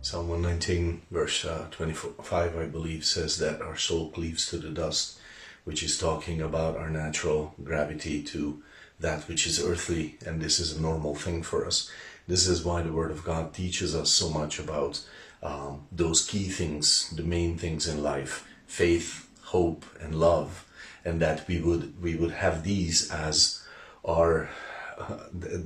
Psalm 119 verse 25, I believe, says that our soul cleaves to the dust, which is talking about our natural gravity to that which is earthly, and this is a normal thing for us. This is why the Word of God teaches us so much about those key things, the main things in life: faith, hope, and love, and that we would have these as our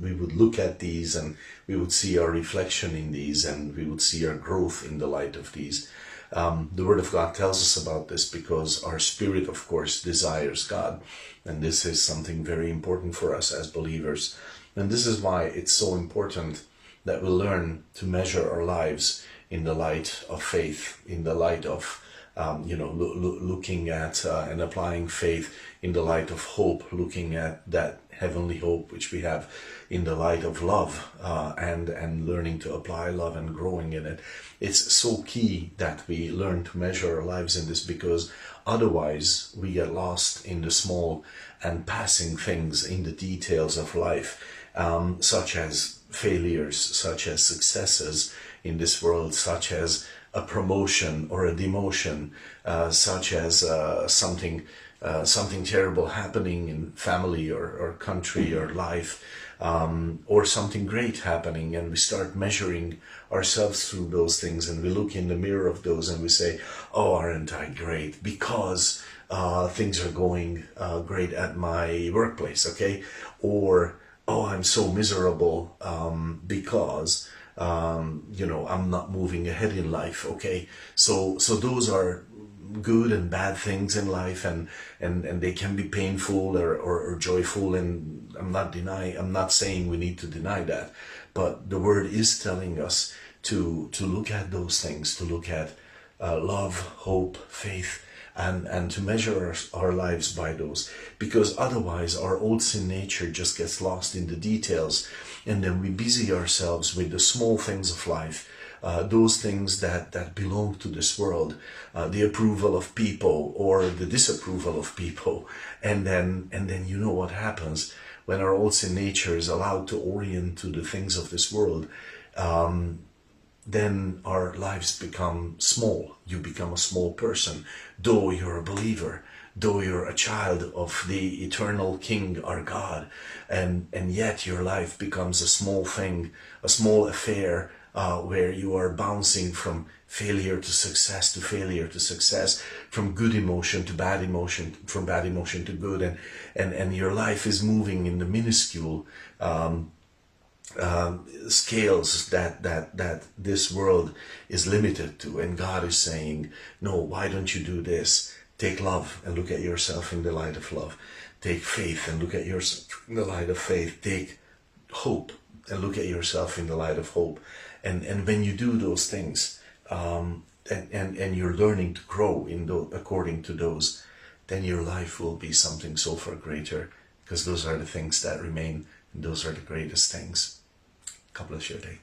we would look at these and we would see our reflection in these, and we would see our growth in the light of these. The Word of God tells us about this because our spirit, of course, desires God, and this is something very important for us as believers. And this is why it's so important that we learn to measure our lives in the light of faith, in the light of looking at and applying faith in the light of hope, looking at that heavenly hope which we have in the light of love, and learning to apply love and growing in it. It's so key that we learn to measure our lives in this, because otherwise we get lost in the small and passing things, in the details of life, such as failures, such as successes in this world, such as a promotion or a demotion, such as something terrible happening in family or country or life, or something great happening, and we start measuring ourselves through those things, and we look in the mirror of those and we say, oh, aren't I great, because things are going great at my workplace, okay? Or, oh, I'm so miserable because I'm not moving ahead in life, okay? So those are good and bad things in life, and they can be painful or joyful, and I'm not saying we need to deny that, but the Word is telling us to look at those things, to look at love, hope, faith, and to measure our lives by those, because otherwise our old sin nature just gets lost in the details, and then we busy ourselves with the small things of life, those things that belong to this world, the approval of people or the disapproval of people, and then you know what happens when our old sin nature is allowed to orient to the things of this world. Then our lives become small. You become a small person, though you're a believer, though you're a child of the eternal King, our God, and yet your life becomes a small thing, a small affair, where you are bouncing from failure to success to failure to success, from good emotion to bad emotion, from bad emotion to good, and your life is moving in the minuscule scales that this world is limited to. And God is saying, no, why don't you do this? Take love and look at yourself in the light of love. Take faith and look at yourself in the light of faith. Take hope and look at yourself in the light of hope. And when you do those things, and you're learning to grow according to those, then your life will be something so far greater, because those are the things that remain, and those are the greatest things. God bless your day.